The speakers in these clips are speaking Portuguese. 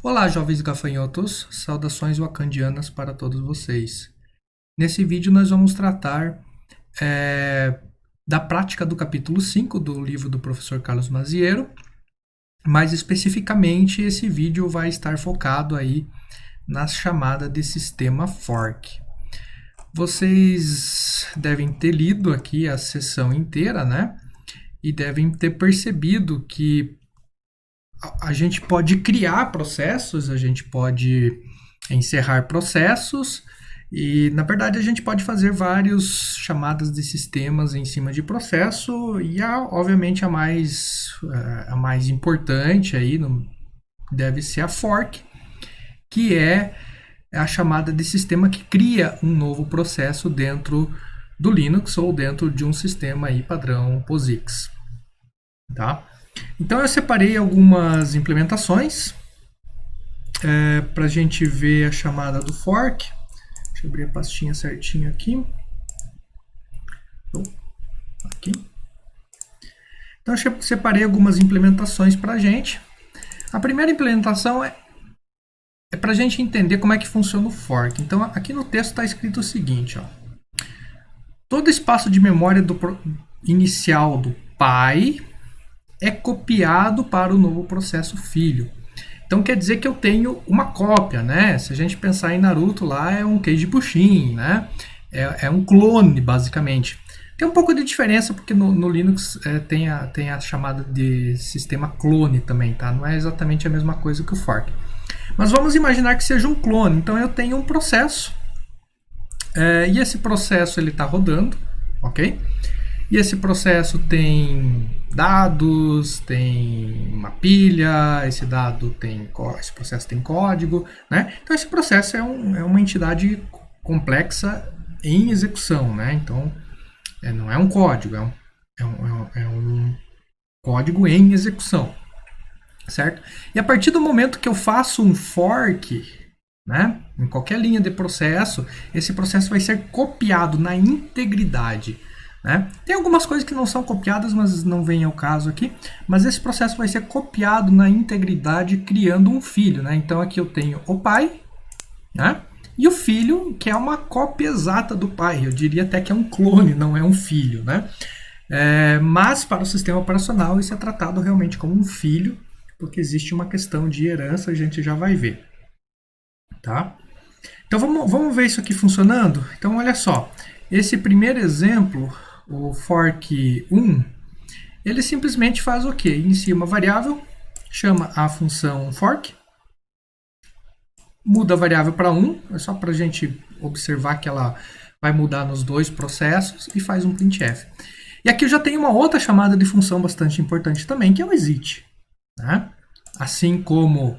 Olá, jovens gafanhotos, saudações wakandianas para todos vocês. Nesse vídeo nós vamos tratar da prática do capítulo 5 do livro do professor Carlos Maziero. Mais especificamente, esse vídeo vai estar focado aí na chamada de sistema fork. Vocês devem ter lido aqui a sessão inteira, né? E devem ter percebido que a gente pode criar processos, a gente pode encerrar processos e, na verdade, a gente pode fazer várias chamadas de sistemas em cima de processo e, obviamente, a mais importante aí deve ser a fork, que é a chamada de sistema que cria um novo processo dentro do Linux ou dentro de um sistema aí padrão POSIX, tá? Então eu separei algumas implementações para a gente ver a chamada do fork. Deixa eu abrir a pastinha certinho aqui. Aqui. Então eu separei algumas implementações para a gente. A primeira implementação é para a gente entender como é que funciona o fork. Então aqui no texto está escrito o seguinte, ó. Todo espaço de memória inicial do pai é copiado para o novo processo filho. Então quer dizer que eu tenho uma cópia, né? Se a gente pensar em Naruto lá, é um Keiji Pushin, né? É um clone, basicamente. Tem um pouco de diferença porque no Linux tem a chamada de sistema clone também, tá? Não é exatamente a mesma coisa que o fork. Mas vamos imaginar que seja um clone. Então eu tenho um processo e esse processo ele está rodando, ok? E esse processo tem dados, tem uma pilha, esse processo tem código, né? Então esse processo é uma entidade complexa em execução, né? Então não é um código, é um código em execução, certo? E a partir do momento que eu faço um fork, né, em qualquer linha de processo, esse processo vai ser copiado na integridade. Né? Tem algumas coisas que não são copiadas, mas não vem ao caso aqui. Mas esse processo vai ser copiado na integridade, criando um filho. Né? Então aqui eu tenho o pai, né? E o filho, que é uma cópia exata do pai. Eu diria até que é um clone, não é um filho. Né? Mas para o sistema operacional isso é tratado realmente como um filho, porque existe uma questão de herança, a gente já vai ver. Tá? Então vamos ver isso aqui funcionando? Então olha só, esse primeiro exemplo, o fork 1, ele simplesmente faz o quê? Inicia uma variável, chama a função fork, muda a variável para 1, é só para a gente observar que ela vai mudar nos dois processos e faz um printf. E aqui eu já tenho uma outra chamada de função bastante importante também, que é o exit. Né? Assim como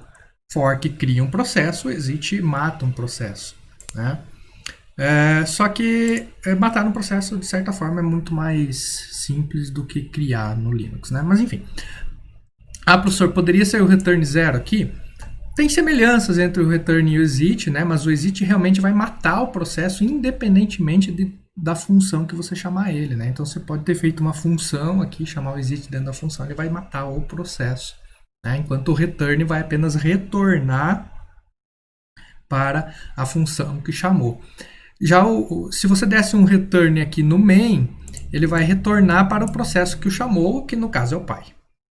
fork cria um processo, o exit mata um processo. Né? Só que matar um processo, de certa forma, é muito mais simples do que criar no Linux, né? Mas enfim. Professor, poderia ser o return 0 aqui? Tem semelhanças entre o return e o exit, né? Mas o exit realmente vai matar o processo independentemente da função que você chamar ele, né? Então você pode ter feito uma função aqui, chamar o exit dentro da função, ele vai matar o processo, né? Enquanto o return vai apenas retornar para a função que chamou. Já se você desse um return aqui no main, ele vai retornar para o processo que o chamou, que no caso é o pai.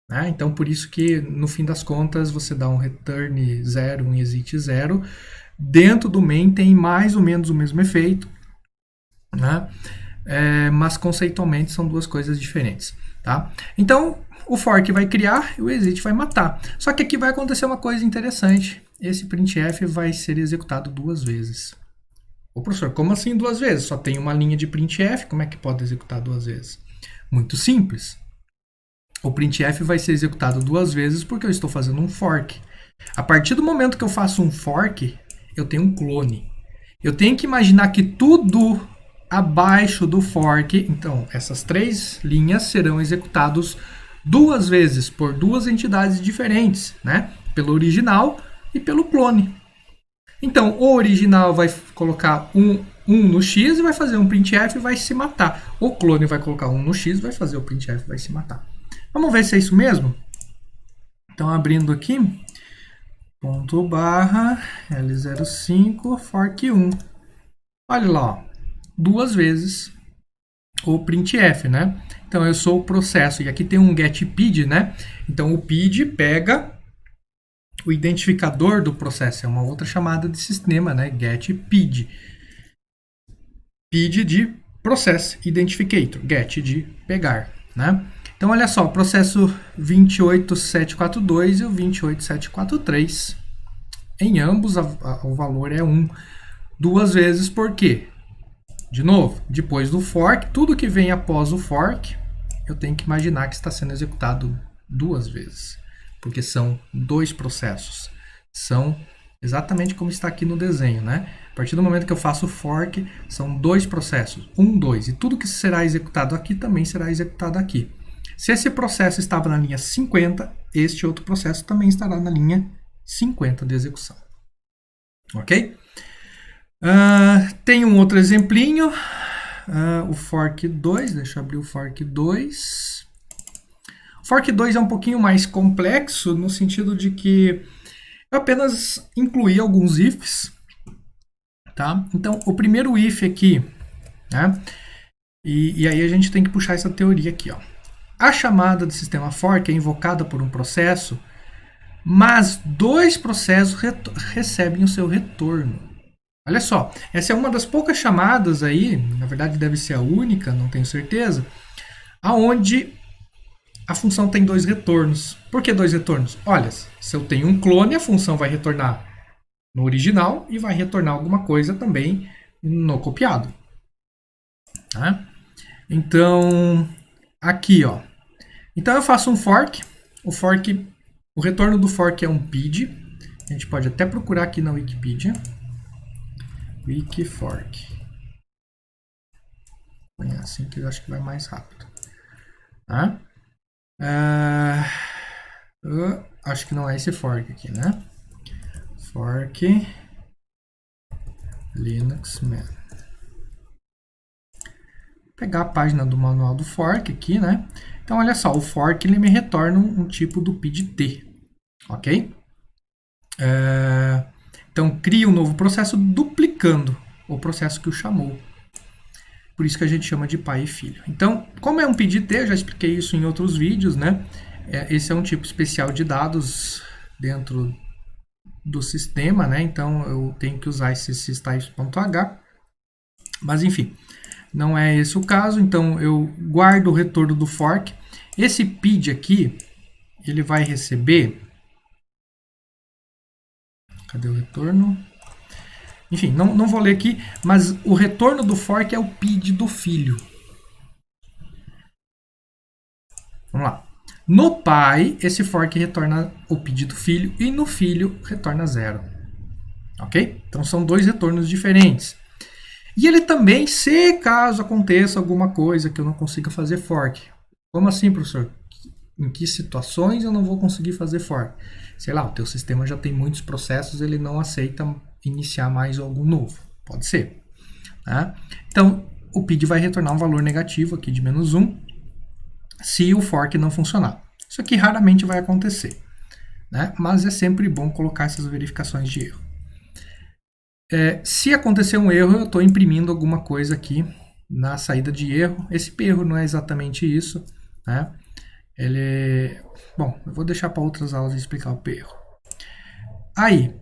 Né? Então, por isso que, no fim das contas, você dá um return 0, um exit 0. Dentro do main tem mais ou menos o mesmo efeito, né? Mas conceitualmente são duas coisas diferentes. Tá? Então, o fork vai criar e o exit vai matar. Só que aqui vai acontecer uma coisa interessante. Esse printf vai ser executado duas vezes. Ô, professor, como assim duas vezes? Só tem uma linha de printf, como é que pode executar duas vezes? Muito simples. O printf vai ser executado duas vezes porque eu estou fazendo um fork. A partir do momento que eu faço um fork, eu tenho um clone. Eu tenho que imaginar que tudo abaixo do fork, então essas três linhas serão executados duas vezes por duas entidades diferentes, né? Pelo original e pelo clone. Então, o original vai colocar 1 no x e vai fazer um printf e vai se matar. O clone vai colocar 1 no x e vai fazer o printf e vai se matar. Vamos ver se é isso mesmo? Então, abrindo aqui, ponto barra L05 fork 1. Olha lá, ó, duas vezes o printf, né? Então eu sou o processo, e aqui tem um getPid, né? Então o PID pega o identificador do processo, é uma outra chamada de sistema, né? getPid. PID de Process Identificator, get de pegar, né? Então olha só, o processo 28742 e o 28743, em ambos o valor é 1. Duas vezes por quê? De novo, depois do fork, tudo que vem após o fork, eu tenho que imaginar que está sendo executado duas vezes, porque são dois processos. São exatamente como está aqui no desenho, né? A partir do momento que eu faço o fork, são dois processos, 1, 2, e tudo que será executado aqui também será executado aqui. Se esse processo estava na linha 50, este outro processo também estará na linha 50 de execução. Ok? Tem um outro exemplinho, o fork 2, deixa eu abrir o fork 2. O fork 2 é um pouquinho mais complexo, no sentido de que eu apenas incluí alguns ifs, tá? Então, o primeiro if aqui, né? E aí a gente tem que puxar essa teoria aqui, ó. A chamada do sistema fork é invocada por um processo, mas dois processos recebem o seu retorno. Olha só, essa é uma das poucas chamadas aí, na verdade deve ser a única, não tenho certeza, aonde a função tem dois retornos. Por que dois retornos? Olha, se eu tenho um clone, a função vai retornar no original e vai retornar alguma coisa também no copiado. Tá? Então, aqui, ó. Então eu faço um fork. O retorno do fork é um PID. A gente pode até procurar aqui na Wikipedia. Wikifork. Põe assim que eu acho que vai mais rápido. Tá? Acho que não é esse fork aqui, né? Fork Linux Man. Vou pegar a página do manual do fork aqui, né? Então, olha só, o fork ele me retorna um tipo do PID-T, ok? Então, cria um novo processo duplicando o processo que o chamou. Por isso que a gente chama de pai e filho. Então, como é um PID-T, eu já expliquei isso em outros vídeos, né? Esse é um tipo especial de dados dentro do sistema, né? Então, eu tenho que usar esse systypes.h. Mas, enfim, não é esse o caso. Então, eu guardo o retorno do fork. Esse PID aqui, ele vai receber... Cadê o retorno? Enfim, não vou ler aqui, mas o retorno do fork é o PID do filho. Vamos lá. No pai, esse fork retorna o PID do filho e no filho retorna 0. Ok? Então são dois retornos diferentes. E ele também, se caso aconteça alguma coisa que eu não consiga fazer fork. Como assim, professor? Em que situações eu não vou conseguir fazer fork? Sei lá, o teu sistema já tem muitos processos, ele não aceita iniciar mais algo novo. Pode ser. Tá? Então, o PID vai retornar um valor negativo aqui de -1 se o fork não funcionar. Isso aqui raramente vai acontecer, né? Mas é sempre bom colocar essas verificações de erro. Se acontecer um erro, eu estou imprimindo alguma coisa aqui na saída de erro. Esse erro não é exatamente isso, né? Bom, eu vou deixar para outras aulas explicar o erro. Aí,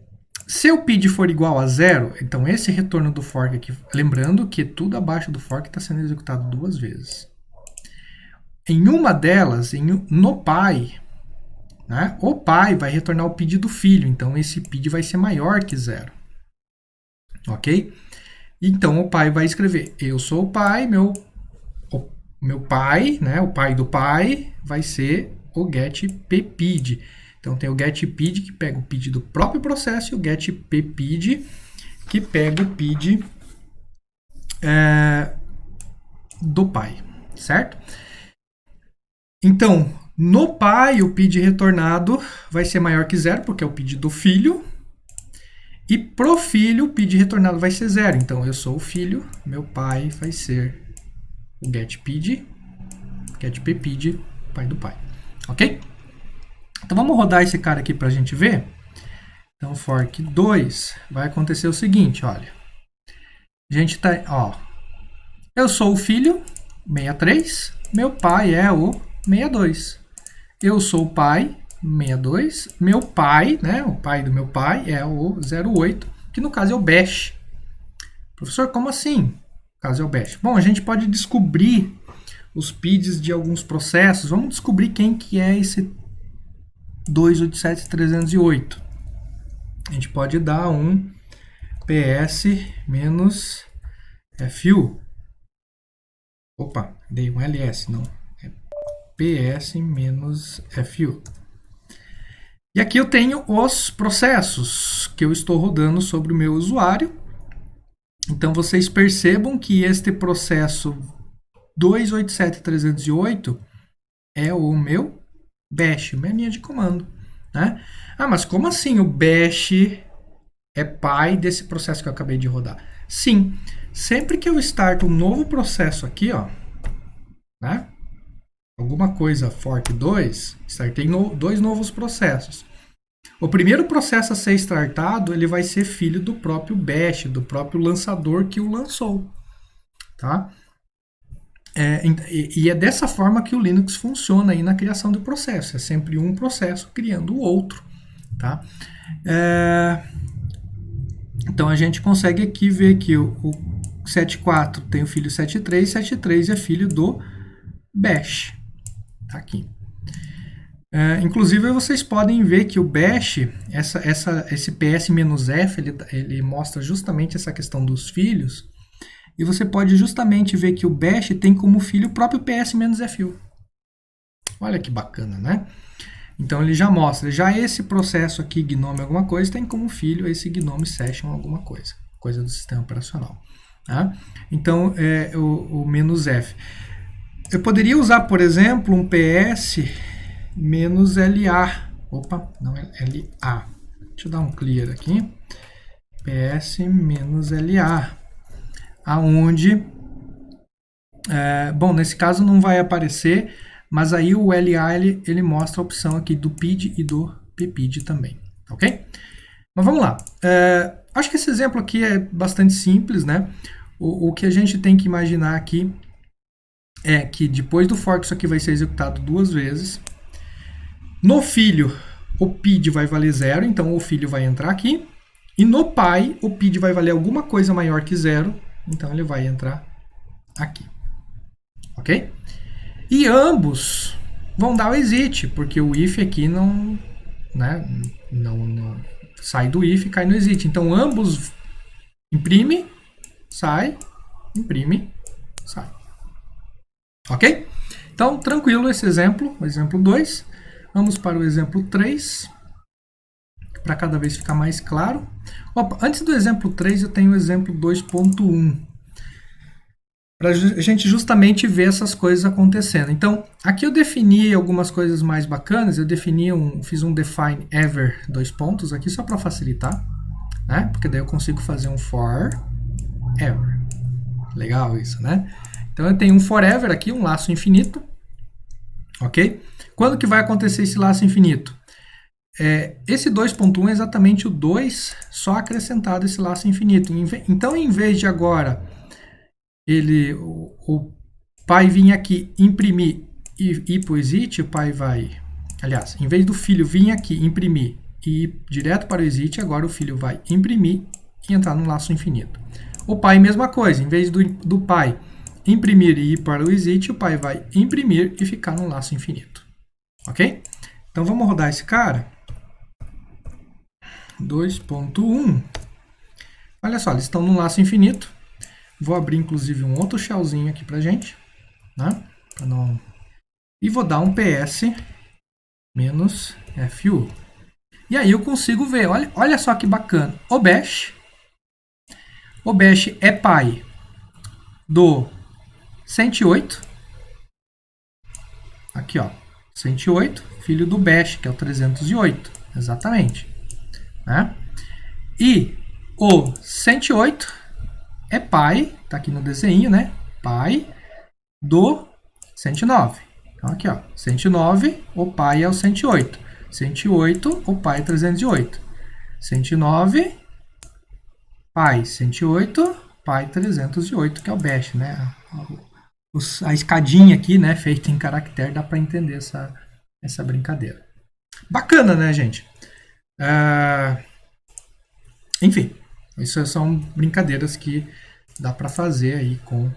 se o PID for igual a 0, então esse retorno do fork aqui, lembrando que tudo abaixo do fork está sendo executado duas vezes. Em uma delas, no pai, né, o pai vai retornar o PID do filho, então esse PID vai ser maior que 0. Ok? Então o pai vai escrever, eu sou o pai, meu pai, né, o pai do pai, vai ser o getPPID. Então tem o getPID que pega o PID do próprio processo e o getPPID que pega o PID do pai, certo? Então, no pai, o PID retornado vai ser maior que 0, porque é o PID do filho. E pro filho, o PID retornado vai ser 0. Então, eu sou o filho, meu pai vai ser o getPID, getPPID, pai do pai. Ok? Então, vamos rodar esse cara aqui para a gente ver. Então, fork 2 vai acontecer o seguinte, olha. A gente tá, ó. Eu sou o filho, 63. Meu pai é o 62. Eu sou o pai, 62. Meu pai, né? O pai do meu pai é o 08, que no caso é o Bash. Professor, como assim? No caso é o Bash. Bom, a gente pode descobrir os PIDs de alguns processos. Vamos descobrir quem que é esse 287.308. A gente pode dar um PS-FU. Opa, dei um LS, não. É PS-FU. E aqui eu tenho os processos que eu estou rodando sobre o meu usuário. Então, vocês percebam que este processo 287.308 é o meu bash, minha linha de comando. Né? Ah, mas como assim o bash é pai desse processo que eu acabei de rodar? Sim, sempre que eu starto um novo processo aqui, ó, né? Alguma coisa fork 2, startei dois novos processos. O primeiro processo a ser startado, ele vai ser filho do próprio bash, do próprio lançador que o lançou. Tá? E é dessa forma que o Linux funciona aí na criação do processo. É sempre um processo criando o outro. Tá? Então a gente consegue aqui ver que o 7.4 tem o filho 7.3, 7.3 é filho do bash. Tá aqui. Inclusive vocês podem ver que o bash, esse PS-F, ele mostra justamente essa questão dos filhos, e você pode justamente ver que o bash tem como filho o próprio PS-FU. Olha que bacana, né? Então ele já mostra, já esse processo aqui, gnome alguma coisa, tem como filho esse gnome session alguma coisa, coisa do sistema operacional. Tá? Então o "-f". Eu poderia usar, por exemplo, um PS-LA. Opa, não é LA. Deixa eu dar um clear aqui. PS-LA. Aonde, bom, nesse caso não vai aparecer, mas aí o LA ele mostra a opção aqui do PID e do PPID também, ok? Mas vamos lá. Acho que esse exemplo aqui é bastante simples, né? O que a gente tem que imaginar aqui é que depois do fork isso aqui vai ser executado duas vezes. No filho, o PID vai valer 0, então o filho vai entrar aqui. E no pai, o PID vai valer alguma coisa maior que 0, então ele vai entrar aqui. Ok? E ambos vão dar o exit, porque o if aqui não sai do if e cai no exit. Então ambos imprime, sai, imprime, sai. Ok? Então, tranquilo esse exemplo, o exemplo 2. Vamos para o exemplo 3, para cada vez ficar mais claro. Opa, antes do exemplo 3, eu tenho o exemplo 2.1, para a gente justamente ver essas coisas acontecendo. Então, aqui eu defini algumas coisas mais bacanas, eu fiz um define ever, dois pontos aqui, só para facilitar, né? Porque daí eu consigo fazer um for ever. Legal isso, né? Então, eu tenho um forever aqui, um laço infinito, ok? Quando que vai acontecer esse laço infinito? Esse 2.1 é exatamente o 2, só acrescentado esse laço infinito. Então, em vez de agora o pai vir aqui imprimir e ir para o exit, o pai vai... Aliás, em vez do filho vir aqui imprimir e ir direto para o exit, agora o filho vai imprimir e entrar no laço infinito. O pai, mesma coisa. Em vez do pai imprimir e ir para o exit, o pai vai imprimir e ficar no laço infinito. Ok? Então, vamos rodar esse cara. 2.1. Olha só, eles estão no laço infinito. Vou abrir, inclusive, um outro shellzinho aqui pra gente. Né? E vou dar um PS-FU. E aí eu consigo ver. Olha só que bacana. O bash é pai do 108. Aqui, ó. 108, filho do bash, que é o 308. Exatamente. Né? E o 108 é pai, tá aqui no desenho, né? Pai do 109. Então aqui, ó, 109, o pai é o 108. 108, o pai é 308. 109, pi 108, pi 308, que é o bash, né? A escadinha aqui, né, feita em caractere, dá para entender essa brincadeira. Bacana, né, gente? Enfim, isso são brincadeiras que dá para fazer aí com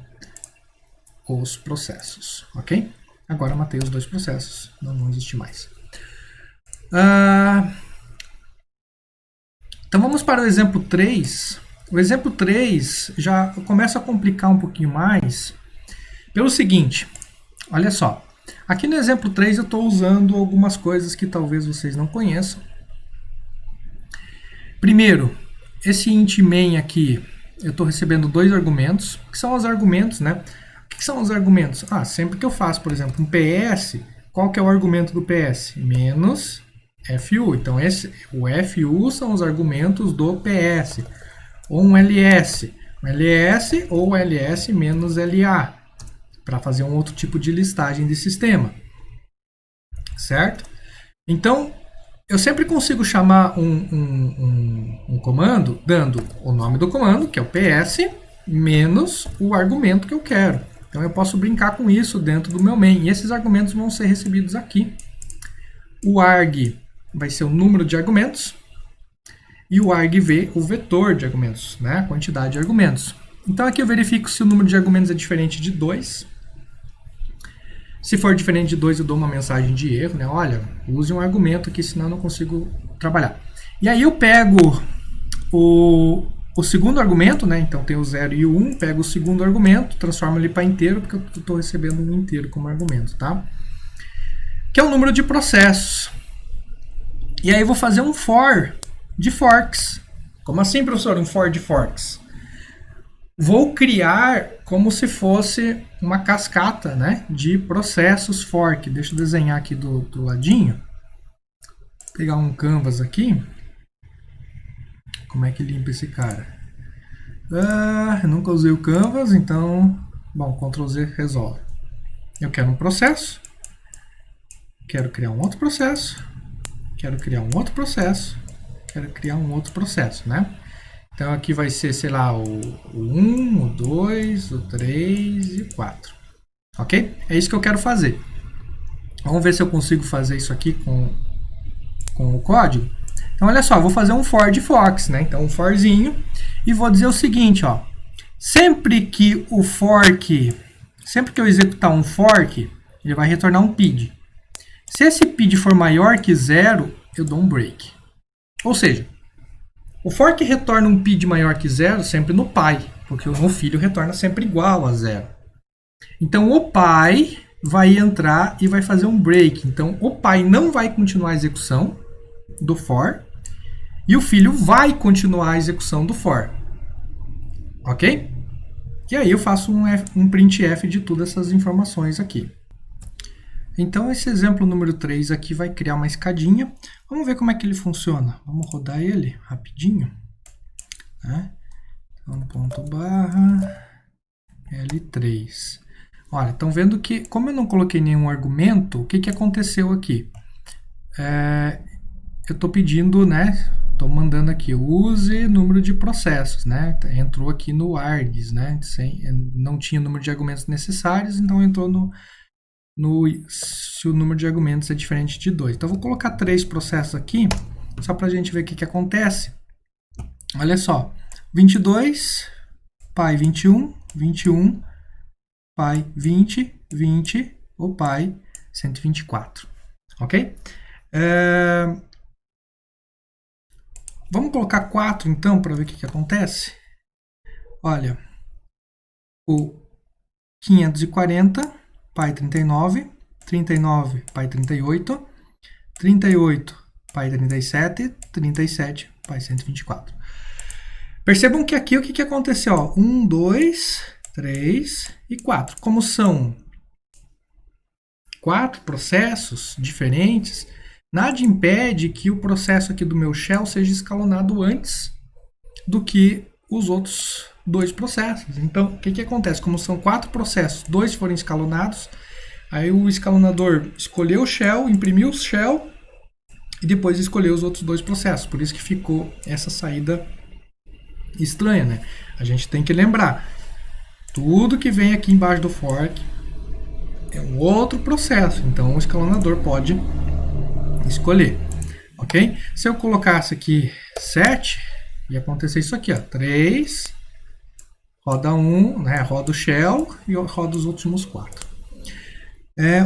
os processos, ok? Agora eu matei os dois processos, não vão existir mais. Então vamos para o exemplo 3. O exemplo 3 já começa a complicar um pouquinho mais pelo seguinte, olha só. Aqui no exemplo 3 eu estou usando algumas coisas que talvez vocês não conheçam. Primeiro, esse int main aqui, eu estou recebendo dois argumentos, que são os argumentos, né? O que são os argumentos? Sempre que eu faço, por exemplo, um PS, qual que é o argumento do PS? Menos FU. Então, o FU são os argumentos do PS. Ou um LS. Um LS ou LS menos LA. Para fazer um outro tipo de listagem de sistema. Certo? Então, eu sempre consigo chamar um comando dando o nome do comando, que é o PS, menos o argumento que eu quero. Então, eu posso brincar com isso dentro do meu main. E esses argumentos vão ser recebidos aqui. O arg vai ser o número de argumentos. E o argv, o vetor de argumentos, né? A quantidade de argumentos. Então, aqui eu verifico se o número de argumentos é diferente de 2. Se for diferente de 2, eu dou uma mensagem de erro, né? Olha, use um argumento aqui, senão eu não consigo trabalhar. E aí eu pego o segundo argumento, né? Então tem o 0 e o 1, pego o segundo argumento, transformo ele para inteiro, porque eu estou recebendo um inteiro como argumento, tá? Que é o número de processos. E aí eu vou fazer um for de forks. Como assim, professor? Um for de forks? Vou criar como se fosse uma cascata, né, de processos fork. Deixa eu desenhar aqui do ladinho. Vou pegar um canvas aqui. Como é que limpa esse cara? Eu nunca usei o canvas, então... Bom, Ctrl Z resolve. Eu quero um processo. Quero criar um outro processo. Quero criar um outro processo. Quero criar um outro processo, né? Então aqui vai ser, sei lá, o 1, o 2, o 3 e o 4. Ok? É isso que eu quero fazer. Vamos ver se eu consigo fazer isso aqui com o código. Então olha só, vou fazer um for de forks, né? Então um forzinho. E vou dizer o seguinte, ó. Sempre que eu executar um fork, ele vai retornar um PID. Se esse PID for maior que 0, eu dou um break. Ou seja, o fork retorna um PID maior que 0 sempre no pai, porque o no filho retorna sempre igual a 0. Então, o pai vai entrar e vai fazer um break. Então, o pai não vai continuar a execução do for e o filho vai continuar a execução do for. Ok? E aí eu faço um printf de todas essas informações aqui. Então, esse exemplo número 3 aqui vai criar uma escadinha. Vamos ver como é que ele funciona. Vamos rodar ele rapidinho. Né? Então, ponto barra L3. Olha, estão vendo que, como eu não coloquei nenhum argumento, o que aconteceu aqui? Eu estou pedindo, né? Estou mandando aqui, use número de processos, né? Entrou aqui no args, né? Não tinha número de argumentos necessários, então entrou se o número de argumentos é diferente de 2. Então, eu vou colocar 3 processos aqui, só para a gente ver o que acontece. Olha só, 22, pi 21, 21, pi 20, 20, ou pi 124. Ok? Vamos colocar 4, então, para ver o que acontece. Olha, o 540... pi 39, 39, pi 38, 38, pi 37, 37, pi 124. Percebam que aqui o que aconteceu? Ó, 1, 2, 3 e 4. Como são 4 processos diferentes, nada impede que o processo aqui do meu shell seja escalonado antes do que os outros 2 processos. Então, o que acontece? Como são 4 processos, 2 foram escalonados, aí o escalonador escolheu o shell, imprimiu o shell, e depois escolher os outros dois processos. Por isso que ficou essa saída estranha, né? A gente tem que lembrar, tudo que vem aqui embaixo do fork é um outro processo, então o escalonador pode escolher, ok? Se eu colocasse aqui 7, ia acontecer isso aqui, ó, 3, roda 1, né, roda o shell e roda os últimos 4.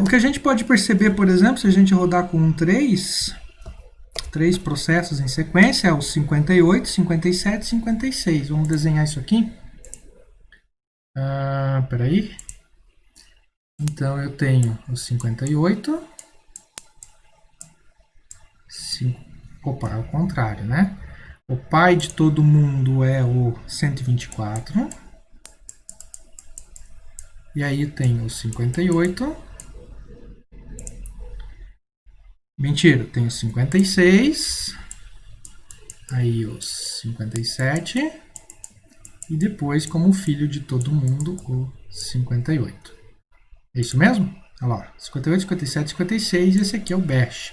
O que a gente pode perceber, por exemplo, se a gente rodar com 3 processos em sequência, é o 58, 57 e 56. Vamos desenhar isso aqui. Peraí. Então eu tenho o 58. Opa, é o contrário, né? O pai de todo mundo é o 124. E aí tem o 58. Mentira, tem o 56. Aí o 57. E depois, como filho de todo mundo, o 58. É isso mesmo? Olha lá, 58, 57, 56. Esse aqui é o bash,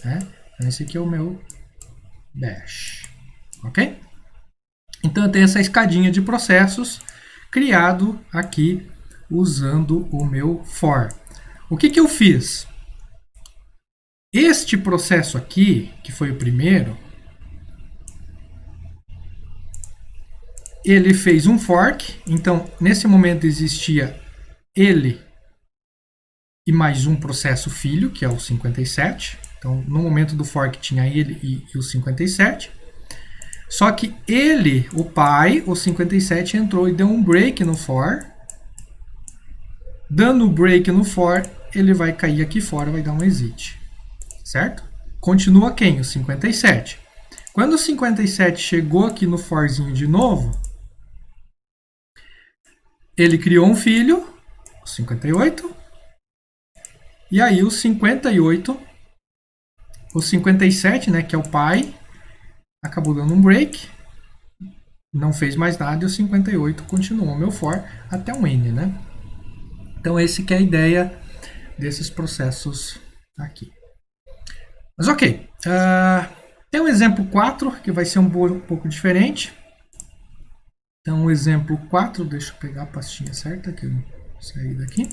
né? Então, esse aqui é o meu bash. Ok? Então, eu tenho essa escadinha de processos criado aqui usando o meu for. O que eu fiz? Este processo aqui, que foi o primeiro, ele fez um fork. Então, nesse momento existia ele e mais um processo filho, que é o 57. Então, no momento do fork tinha ele e o 57. Só que ele, o pai, o 57, entrou e deu um break no for. Dando o break no for, ele vai cair aqui fora, vai dar um exit. Certo? Continua quem? O 57. Quando o 57 chegou aqui no forzinho de novo, ele criou um filho, o 58. E aí o 58, o 57, né, que é o pai, acabou dando um break, não fez mais nada e o 58 continuou meu for até um N, né? Então esse que é a ideia desses processos aqui. Mas ok, tem um exemplo 4 que vai ser um pouco diferente. Então o exemplo 4, deixa eu pegar a pastinha certa que eu saí daqui.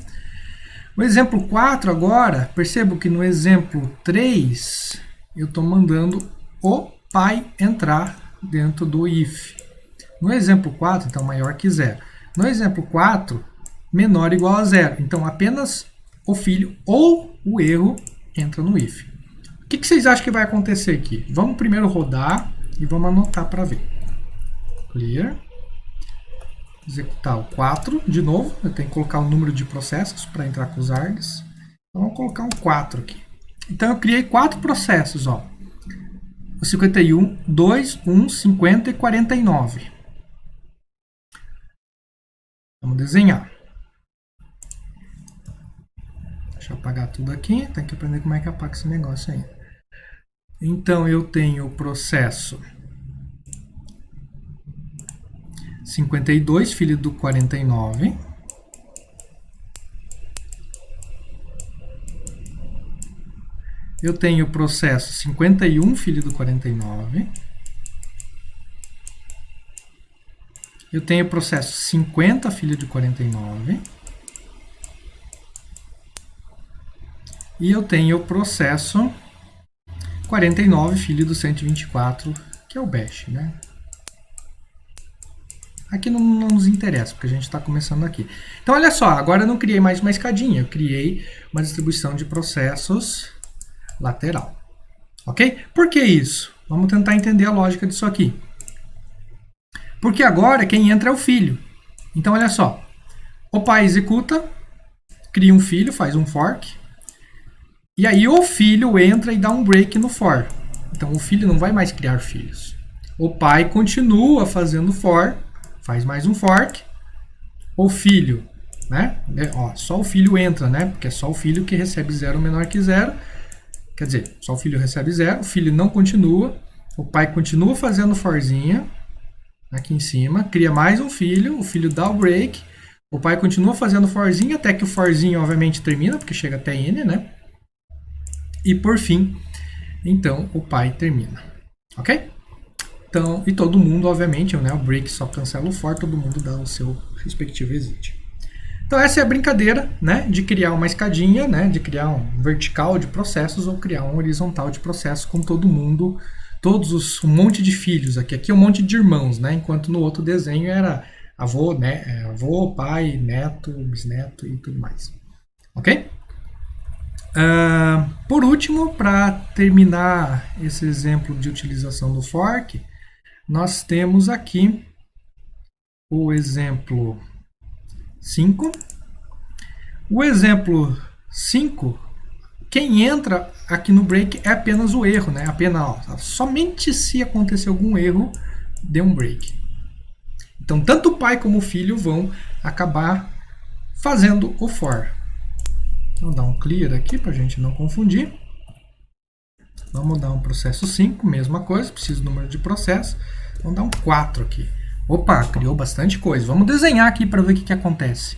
O exemplo 4 agora, percebo que no exemplo 3 eu estou mandando o pai entrar dentro do if. No exemplo 4, então maior que 0. No exemplo 4, menor ou igual a 0. Então apenas o filho ou o erro entra no if. O que vocês acham que vai acontecer aqui? Vamos primeiro rodar e vamos anotar para ver. Clear. Executar o 4 de novo. Eu tenho que colocar o número de processos para entrar com os args. Então, vamos colocar um 4 aqui. Então, eu criei 4 processos. Ó. O 51, 2, 1, 50 e 49. Vamos desenhar. Deixa eu apagar tudo aqui. Tem que aprender como é que apaga esse negócio aí. Então, eu tenho o processo 52, filho do 49. Eu tenho o processo 51, filho do 49. Eu tenho o processo 50, filho de 49. E eu tenho o processo 49, filho do 124, que é o bash, né? Aqui não nos interessa, porque a gente está começando aqui. Então, olha só, agora eu não criei mais uma escadinha, eu criei uma distribuição de processos lateral. Ok? Por que isso? Vamos tentar entender a lógica disso aqui. Porque agora quem entra é o filho. Então, olha só, o pai executa, cria um filho, faz um fork, e aí o filho entra e dá um break no for. Então, o filho não vai mais criar filhos. O pai continua fazendo for, faz mais um fork. O filho, né? Ó, só o filho entra, né? Porque é só o filho que recebe 0 menor que 0. Quer dizer, só o filho recebe 0, o filho não continua. O pai continua fazendo forzinha aqui em cima, cria mais um filho, o filho dá o break. O pai continua fazendo forzinho até que o forzinho, obviamente, termina, porque chega até N, né? E por fim, então o pai termina, ok? Então, e todo mundo, obviamente, né, o break só cancela o for, todo mundo dá o seu respectivo exit. Então essa é a brincadeira, né, de criar uma escadinha, né, de criar um vertical de processos ou criar um horizontal de processos com todo mundo, um monte de filhos aqui. Aqui é um monte de irmãos, né, enquanto no outro desenho era avô, né, avô, pai, neto, bisneto e tudo mais. Ok? Por último, para terminar esse exemplo de utilização do fork, nós temos aqui o exemplo 5. O exemplo 5, quem entra aqui no break é apenas o erro, né? Somente se acontecer algum erro, dê um break. Então, tanto o pai como o filho vão acabar fazendo o for. Vou dar um clear aqui para a gente não confundir. Vamos dar um processo 5, mesma coisa, preciso do número de processo. Vamos dar um 4 aqui. Opa, criou bastante coisa. Vamos desenhar aqui para ver o que acontece.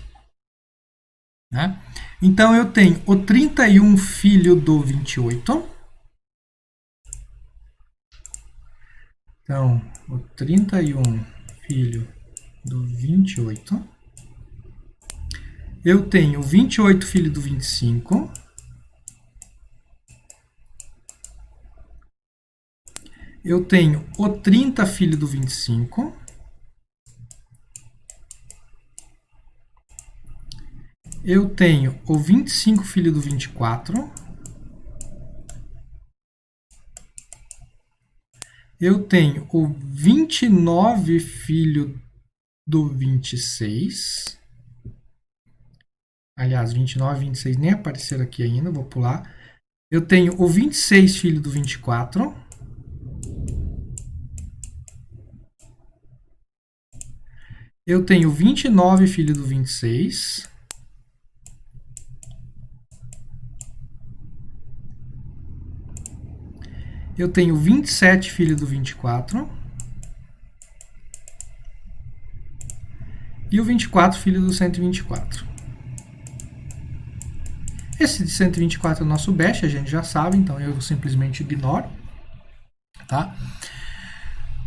Né? Então eu tenho o 31 filho do 28. Então, o 31 filho do 28. Eu tenho o 28 filho do 25. Eu tenho o 30 filho do 25. Eu tenho o 25 filho do 24. Eu tenho o 29 filho do 26. Aliás, 29 e 26 nem apareceram aqui ainda, vou pular. Eu tenho o 26 filho do 24. Eu tenho o 29 filho do 26. Eu tenho 27 filho do 24. E o 24 filho do 124. Esse de 124 é o nosso bash, a gente já sabe, então eu simplesmente ignoro. Tá?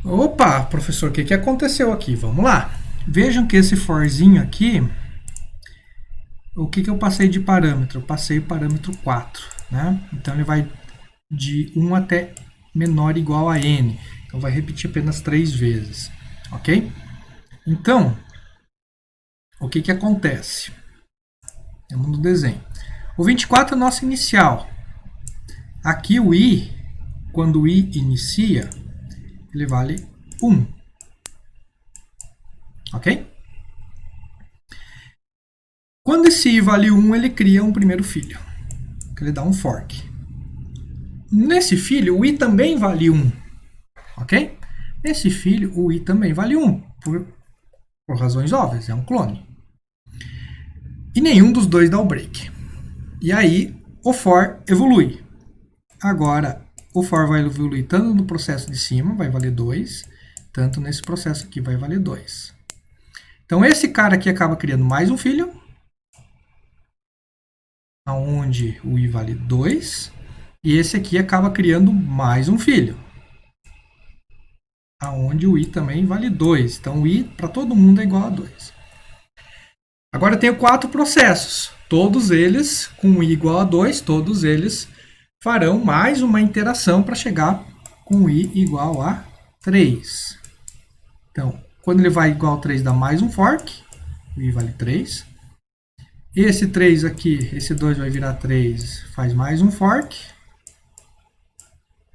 Opa, professor, o que aconteceu aqui? Vamos lá. Vejam que esse forzinho aqui, o que eu passei de parâmetro? Eu passei o parâmetro 4. Né? Então ele vai de 1 até menor ou igual a n. Então vai repetir apenas 3 vezes. Ok? Então, o que acontece? Temos no desenho. O 24 é o nosso inicial. Aqui o i, quando o i inicia, ele vale 1. Ok? Quando esse i vale 1, ele cria um primeiro filho. Ele dá um fork. Nesse filho, o i também vale 1. Ok? Nesse filho, o i também vale 1. Por razões óbvias, é um clone. E nenhum dos dois dá o break. E aí, o for evolui. Agora, o for vai evoluir tanto no processo de cima, vai valer 2, tanto nesse processo aqui vai valer 2. Então, esse cara aqui acaba criando mais um filho, onde o i vale 2, e esse aqui acaba criando mais um filho, onde o i também vale 2. Então, o i para todo mundo é igual a 2. Agora eu tenho 4 processos. Todos eles, com i igual a 2, todos eles farão mais uma interação para chegar com i igual a 3. Então, quando ele vai igual a 3, dá mais um fork. O i vale 3. Esse 3 aqui, esse 2 vai virar 3, faz mais um fork.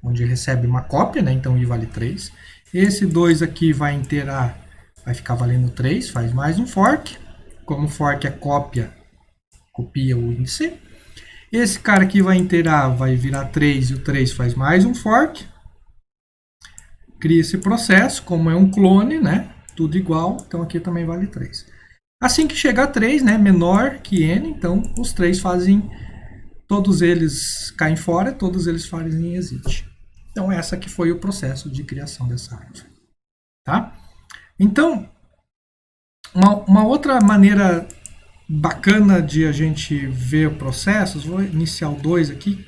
Onde recebe uma cópia, né? Então i vale 3. Esse 2 aqui vai interar, vai ficar valendo 3, faz mais um fork. Como fork é cópia, copia o índice. Esse cara aqui vai inteirar, vai virar 3 e o 3 faz mais um fork. Cria esse processo, como é um clone, né? Tudo igual, então aqui também vale 3. Assim que chegar a 3, né, menor que n, então os 3 fazem, todos eles caem fora, todos eles fazem exit. Então essa aqui foi o processo de criação dessa árvore. Tá? Então, uma outra maneira bacana de a gente ver processos, vou iniciar o 2 aqui,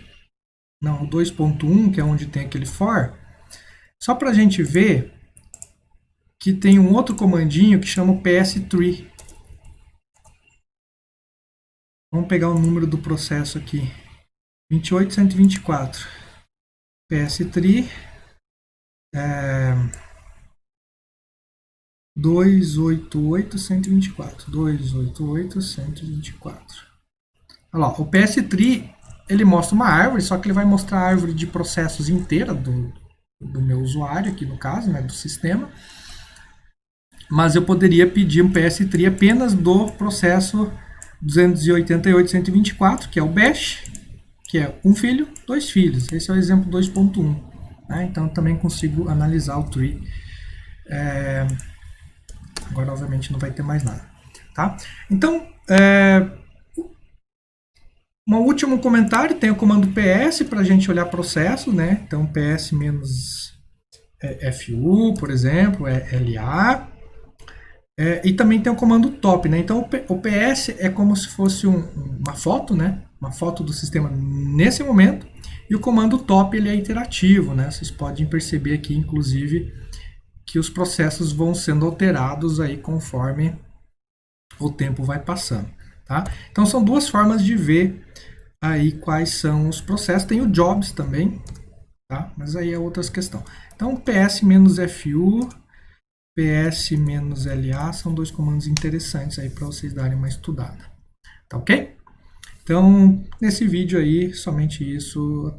não, o 2.1, que é onde tem aquele for, só para a gente ver que tem um outro comandinho que chama o ps3. Vamos pegar o número do processo aqui. 28124. ps3 288.124. 288.124. Olha lá, o ps3 ele mostra uma árvore, só que ele vai mostrar a árvore de processos inteira do meu usuário, aqui no caso, né, do sistema. Mas eu poderia pedir um ps3 apenas do processo 288.124, que é o bash, que é um filho, dois filhos. Esse é o exemplo 2.1. Né? Então também consigo analisar o tree. Agora, obviamente, não vai ter mais nada. Tá? Então, um último comentário, tem o comando ps para a gente olhar processos, né? Então, ps-fu, por exemplo, LA. E também tem o comando top, né? Então, o ps é como se fosse uma foto, né? Uma foto do sistema nesse momento. E o comando top ele é iterativo, né? Vocês podem perceber aqui, inclusive, que os processos vão sendo alterados aí conforme o tempo vai passando, tá? Então são duas formas de ver aí quais são os processos. Tem o jobs também, tá? Mas aí é outra questão. Então ps-fu, ps-la são dois comandos interessantes aí para vocês darem uma estudada, tá ok? Então nesse vídeo aí somente isso.